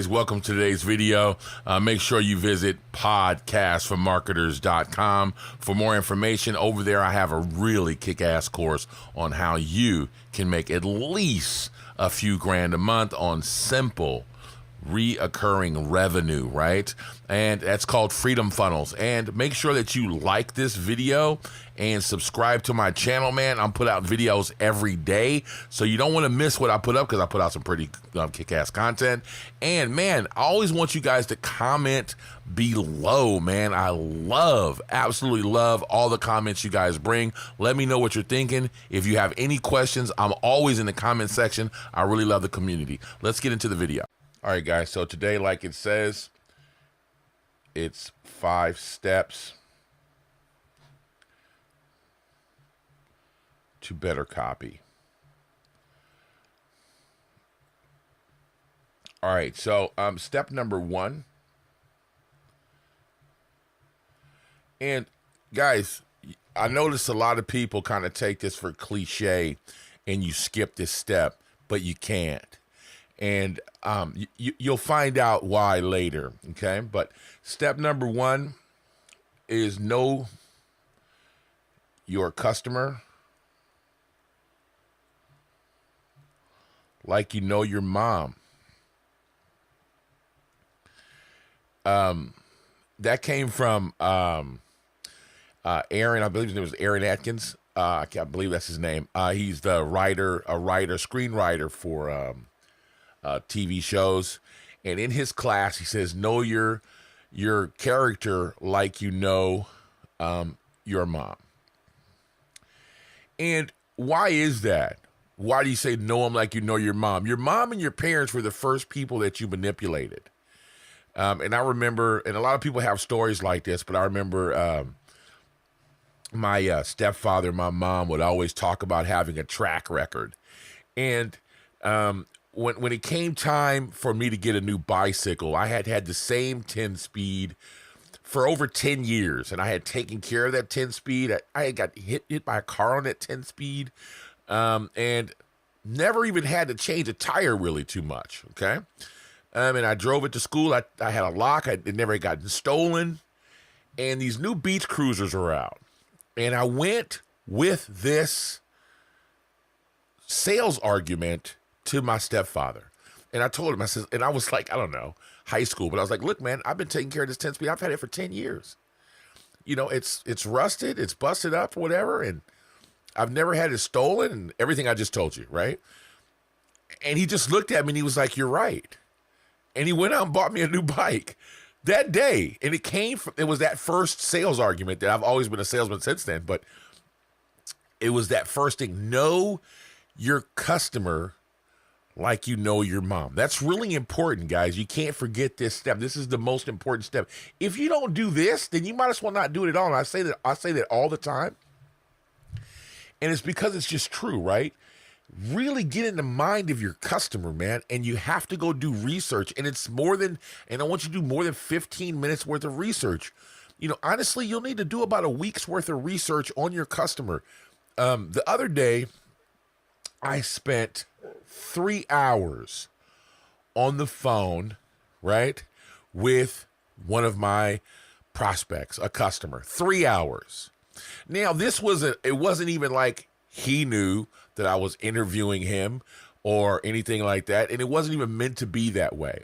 guys, welcome to today's video. Make sure you visit podcastformarketers.com for more information. Over there, I have a really kick-ass course on how you can make at least a few grand a month on simple reoccurring revenue, right? And that's called Freedom Funnels. And make sure that you like this video and subscribe to my channel, man. I'm put out videos every day, so you don't want to miss what I put up, because I put out some pretty kick-ass content. And man, I always want you guys to comment below, man. I absolutely love all the comments you guys bring. Let me know what you're thinking. If you have any questions, I'm always in the comment section. I really love the community. Let's get into the video. All right, guys, so today, like it says, it's 5 steps to better copy. All right, so step number 1. And guys, I notice a lot of people kind of take this for cliche and you skip this step, but you can't. And you'll find out why later, okay? But step number 1 is know your customer like you know your mom. That came from Aaron, I believe his name was Aaron Atkins. I can't believe that's his name. He's the screenwriter for TV shows, and in his class he says, know your character like you know your mom. And why is that? Why do you say know them like you know your mom? Your mom and your parents were the first people that you manipulated. And I remember, and a lot of people have stories like this, but I remember my stepfather, my mom would always talk about having a track record. And when it came time for me to get a new bicycle, I had the same 10-speed for over 10 years, and I had taken care of that 10-speed. I had got hit by a car on that 10-speed, and never even had to change a tire really too much, okay? And I drove it to school. I had a lock. It never had gotten stolen, and these new beach cruisers are out. And I went with this sales argument to my stepfather. And I told him, I said, and I was like, I don't know, high school, but I was like, look, man, I've been taking care of this 10-speed. I've had it for 10 years. You know, it's rusted, it's busted up, whatever, and I've never had it stolen, and everything I just told you, right? And he just looked at me and he was like, you're right. And he went out and bought me a new bike that day. And it was that first sales argument that I've always been a salesman since then, but it was that first thing. Know your customer like you know your mom. That's really important, guys. You can't forget this step. This is the most important step. If you don't do this, then you might as well not do it at all. And I say that all the time. And it's because it's just true, right? Really get in the mind of your customer, man. And you have to go do research. And I want you to do more than 15 minutes worth of research. You know, honestly, you'll need to do about a week's worth of research on your customer. The other day, I spent 3 hours on the phone, right, with one of my prospects, a customer. 3 hours. Now, it wasn't even like he knew that I was interviewing him or anything like that, and it wasn't even meant to be that way.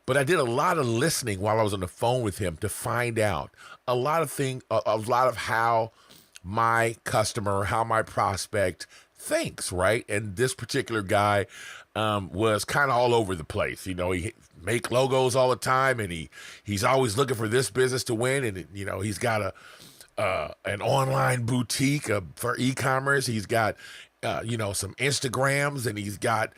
But I did a lot of listening while I was on the phone with him to find out a lot of how my customer, how my prospect thinks, right? And this particular guy was kind of all over the place. You know, he make logos all the time, and he's always looking for this business to win. And you know, he's got an online boutique for e-commerce. He's got some Instagrams, and he's got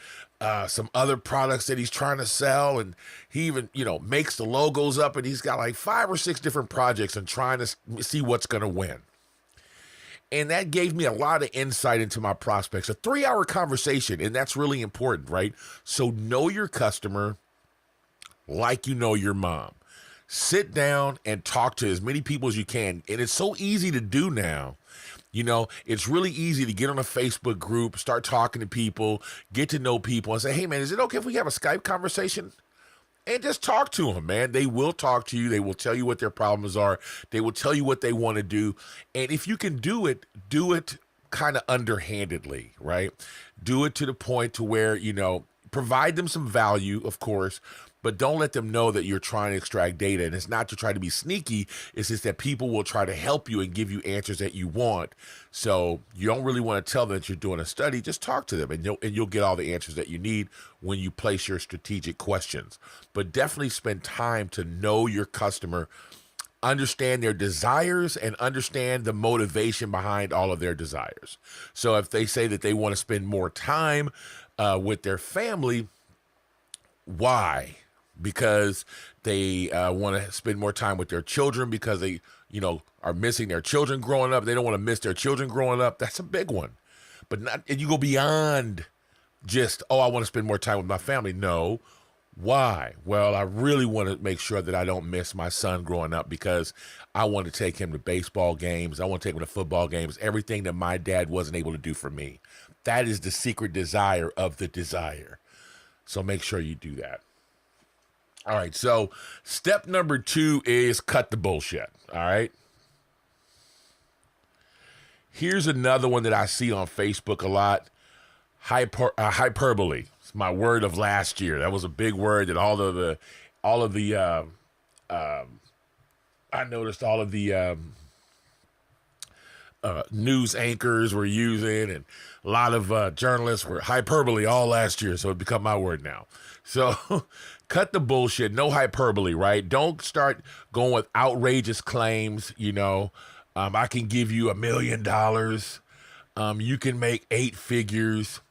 some other products that he's trying to sell, and he even makes the logos up, and he's got like 5 or 6 different projects and trying to see what's going to win. And that gave me a lot of insight into my prospects. A 3-hour conversation, and that's really important, right? So know your customer like you know your mom. Sit down and talk to as many people as you can. And it's so easy to do now. You know, it's really easy to get on a Facebook group, start talking to people, get to know people, and say, hey, man, is it okay if we have a Skype conversation? and just talk to them, man. They will talk to you. They will tell you what their problems are. They will tell you what they want to do. And if you can do it kind of underhandedly, right? Do it to the point to where, provide them some value, of course, but don't let them know that you're trying to extract data. And it's not to try to be sneaky. It's just that people will try to help you and give you answers that you want. So you don't really want to tell them that you're doing a study. Just talk to them, and you'll get all the answers that you need when you place your strategic questions. But definitely spend time to know your customer, understand their desires, and understand the motivation behind all of their desires. So if they say that they want to spend more time with their family, why? Because they want to spend more time with their children because they, are missing their children growing up. They don't want to miss their children growing up. That's a big one. But and you go beyond just, I want to spend more time with my family. No. Why? Well, I really want to make sure that I don't miss my son growing up because I want to take him to baseball games. I want to take him to football games, everything that my dad wasn't able to do for me. That is the secret desire of the desire. So make sure you do that. All right, so step number 2 is cut the bullshit, all right? Here's another one that I see on Facebook a lot, hyperbole. It's my word of last year. That was a big word that I noticed all of the news anchors were using, and a lot of journalists were hyperbole all last year, so it become my word now. So cut the bullshit, no hyperbole, right? Don't start going with outrageous claims, I can give you $1 million. You can make 8 figures.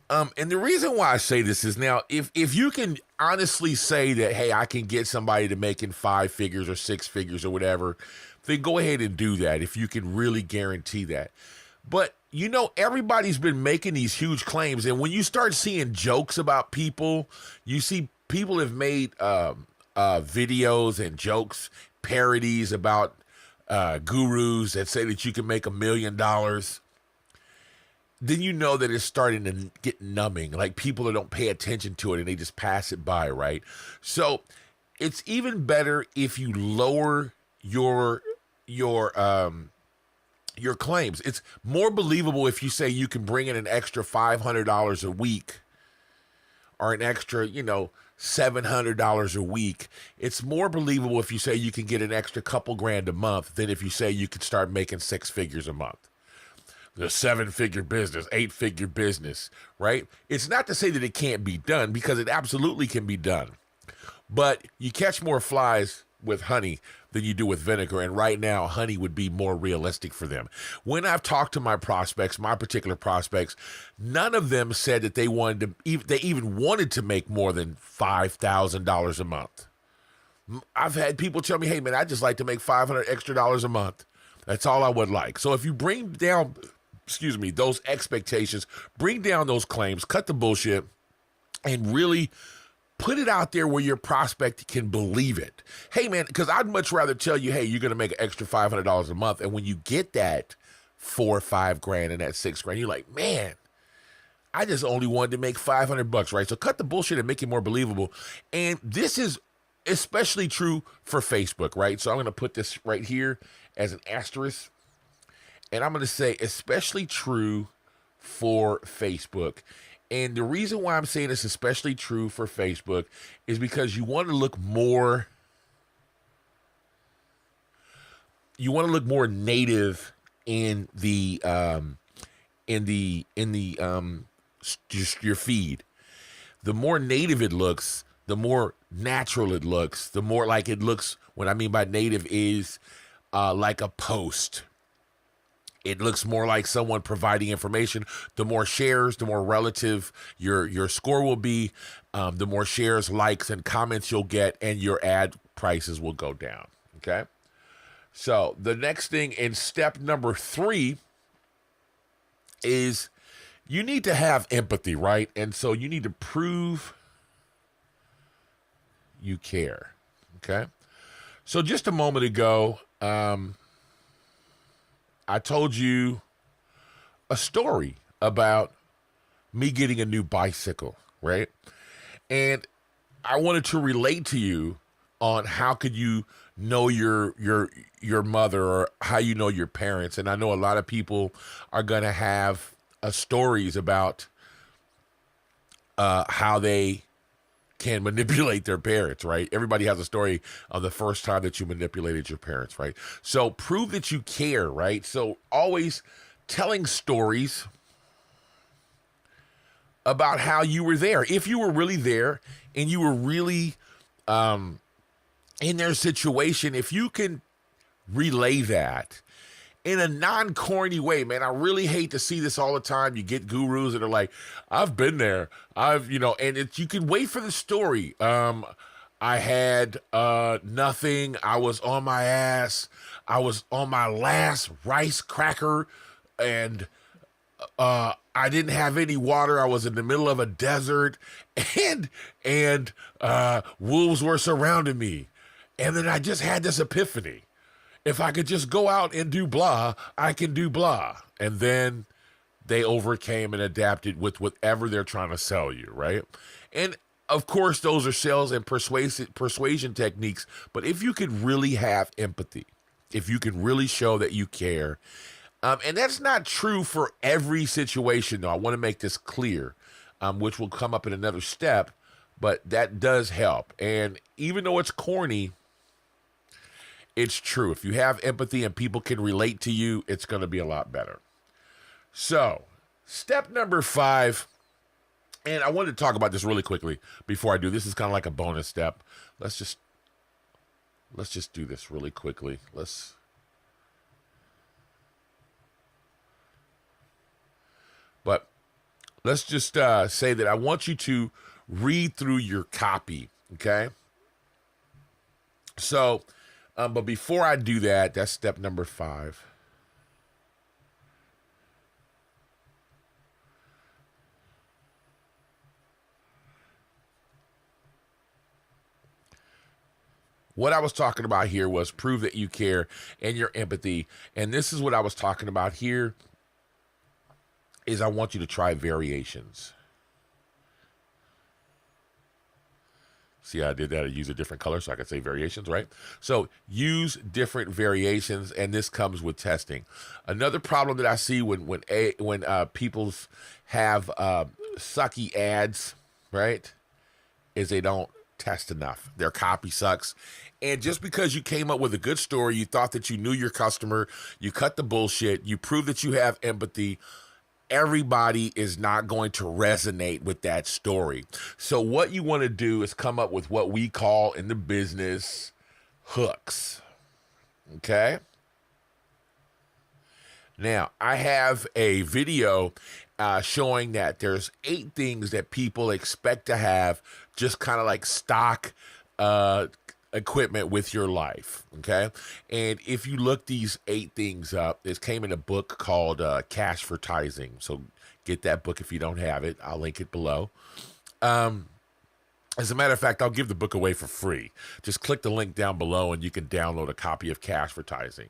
And the reason why I say this is now, if you can honestly say that, hey, I can get somebody to making 5 figures or 6 figures or whatever, then go ahead and do that if you can really guarantee that. But, everybody's been making these huge claims. And when you start seeing jokes about people, you see people have made videos and jokes, parodies about gurus that say that you can make $1 million. Then you know that it's starting to get numbing. Like people that don't pay attention to it and they just pass it by, right? So it's even better if you lower your claims. It's more believable if you say you can bring in an extra $500 a week or an extra, $700 a week. It's more believable if you say you can get an extra couple grand a month than if you say you could start making 6 figures a month. The 7-figure business, 8-figure business, right? It's not to say that it can't be done, because it absolutely can be done. But you catch more flies with honey than you do with vinegar. And right now, honey would be more realistic for them. When I've talked to my prospects, my particular prospects, none of them said that they even wanted to make more than $5,000 a month. I've had people tell me, hey man, I just like to make $500 extra a month. That's all I would like. So if you bring down, those expectations, bring down those claims, cut the bullshit, and really put it out there where your prospect can believe it. Hey, man, because I'd much rather tell you, hey, you're going to make an extra $500 a month. And when you get that 4 or 5 grand and that 6 grand, you're like, man, I just only wanted to make $500, right? So cut the bullshit and make it more believable. And this is especially true for Facebook, right? So I'm going to put this right here as an asterisk. And I'm going to say especially true for Facebook. And the reason why I'm saying it's especially true for Facebook is because you want to look more native in just your feed. The more native it looks, the more natural it looks, the more like it looks. What I mean by native is like a post. It looks more like someone providing information. The more shares, the more relative your score will be. The more shares, likes, and comments you'll get, and your ad prices will go down. Okay? So the next thing in step number 3 is you need to have empathy, right? And so you need to prove you care. Okay? So just a moment ago, I told you a story about me getting a new bicycle, right? And I wanted to relate to you on how could you know your mother, or how you know your parents. And I know a lot of people are going to have stories about how they can manipulate their parents, right? Everybody has a story of the first time that you manipulated your parents, right? So prove that you care, right? So always telling stories about how you were there. If you were really there and you were really in their situation, if you can relay that in a non-corny way, man. I really hate to see this all the time. You get gurus that are like, I've been there. And you can wait for the story. I had nothing. I was on my ass. I was on my last rice cracker, and I didn't have any water. I was in the middle of a desert, and wolves were surrounding me. And then I just had this epiphany. If I could just go out and do blah, I can do blah. And then they overcame and adapted with whatever they're trying to sell you, right? And of course, those are sales and persuasion techniques. But if you could really have empathy, if you can really show that you care, and that's not true for every situation, though. I want to make this clear, which will come up in another step, but that does help. And even though it's corny, it's true. If you have empathy and people can relate to you, it's going to be a lot better. So, step number 5, and I wanted to talk about this really quickly before I do. This is kind of like a bonus step. Let's just do this really quickly. But let's just say that I want you to read through your copy, okay? So, but before I do that, that's step number 5. What I was talking about here was prove that you care and your empathy. And this is what I was talking about here is I want you to try variations. See how I did that? I use a different color so I can say variations, right? So use different variations, and this comes with testing. Another problem that I see when people have sucky ads, right, is they don't test enough. Their copy sucks. And just because you came up with a good story, you thought that you knew your customer, you cut the bullshit, you prove that you have empathy, everybody is not going to resonate with that story. So what you want to do is come up with what we call in the business hooks. Okay? Now, I have a video showing that there's 8 things that people expect to have, just kind of like stock equipment with your life, okay? And if you look these 8 things up, this came in a book called Cash for Tithing. So get that book if you don't have it. I'll link it below. As a matter of fact, I'll give the book away for free. Just click the link down below and you can download a copy of Cash for Tithing.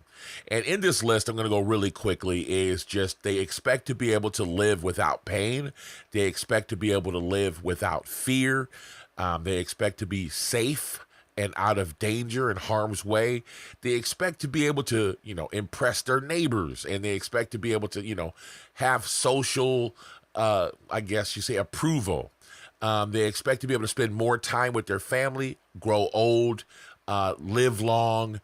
And in this list, I'm going to go really quickly, is just they expect to be able to live without pain. They expect to be able to live without fear. They expect to be safe and out of danger and harm's way. They expect to be able to, impress their neighbors, and they expect to be able to, have social, I guess you say, approval. They expect to be able to spend more time with their family, grow old, live long,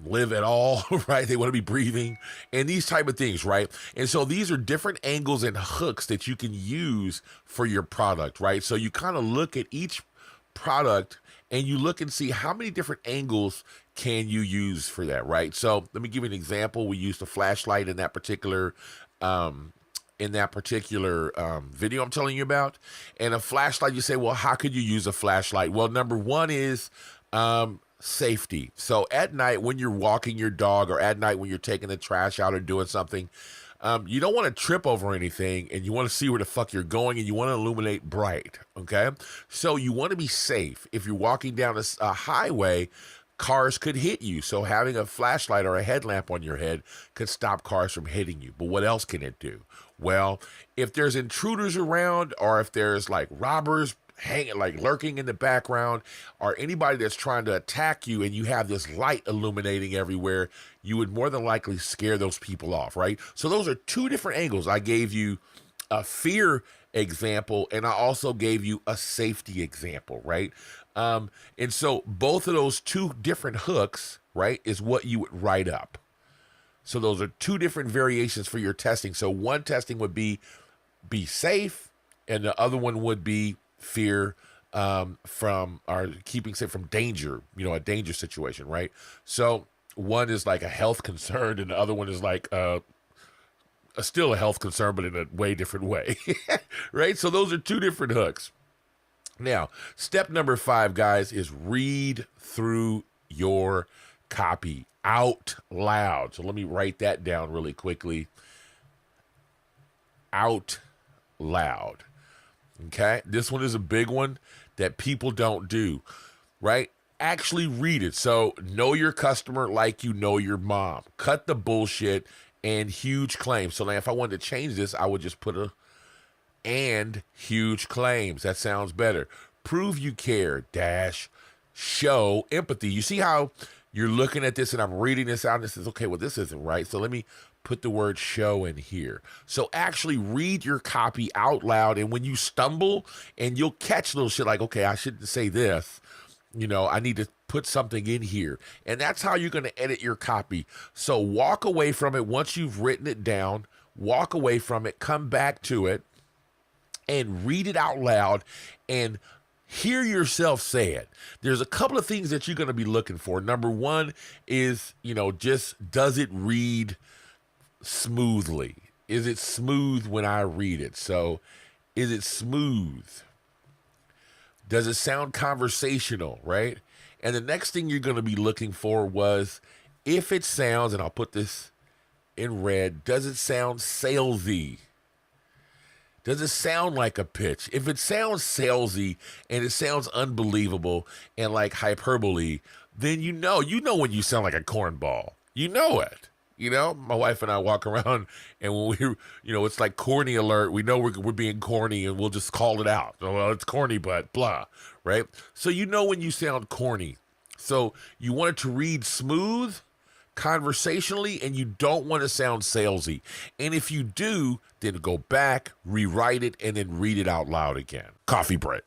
live at all, right? They want to be breathing and these type of things, right? And so these are different angles and hooks that you can use for your product, right? So you kind of look at each product and you look and see how many different angles can you use for that, right? So let me give you an example. We used a flashlight in that particular video I'm telling you about. And a flashlight, you say, well, how could you use a flashlight? Well, number one is safety. So at night when you're walking your dog, or at night when you're taking the trash out or doing something, you don't want to trip over anything, and you want to see where the fuck you're going, and you want to illuminate bright, okay? So you want to be safe. If you're walking down a highway, cars could hit you. So having a flashlight or a headlamp on your head could stop cars from hitting you. But what else can it do? Well, if there's intruders around, or if there's like robbers hanging, like lurking in the background, or anybody that's trying to attack you and you have this light illuminating everywhere, you would more than likely scare those people off, right? So those are two different angles. I gave you a fear example, and I also gave you a safety example, right? And so both of those two different hooks, right, is what you would write up. So those are two different variations for your testing. So one testing would be safe, and the other one would be fear from, or keeping safe from danger, a danger situation, right? So one is like a health concern, and the other one is like still a health concern, but in a way different way, right? So those are two different hooks. Now, step number 5, guys, is read through your copy out loud. So let me write that down really quickly. Out loud. Okay? This one is a big one that people don't do, right? Actually read it. So know your customer like you know your mom. Cut the bullshit and huge claims. So now if I wanted to change this, I would just put and huge claims. That sounds better. Prove you care, dash, show empathy. You see how you're looking at this and I'm reading this out and it says, okay, well, this isn't right. So let me put the word show in here. So actually read your copy out loud. And when you stumble, and you'll catch little shit like, okay, I shouldn't say this. I need to put something in here. And that's how you're going to edit your copy. So walk away from it once you've written it down. Walk away from it, come back to it, and read it out loud and hear yourself say it. There's a couple of things that you're going to be looking for. Number one is, just does it read smoothly? Is it smooth when I read it? So is it smooth? Does it sound conversational, right? And the next thing you're going to be looking for was if it sounds, and I'll put this in red, does it sound salesy? Does it sound like a pitch? If it sounds salesy and it sounds unbelievable and like hyperbole, then you know when you sound like a cornball. You know it. My wife and I walk around, and when we, it's like corny alert. We know we're being corny, and we'll just call it out. Well, it's corny, but blah, right? So when you sound corny. So you want it to read smooth, conversationally, and you don't want to sound salesy. And if you do, then go back, rewrite it, and then read it out loud again. Coffee break.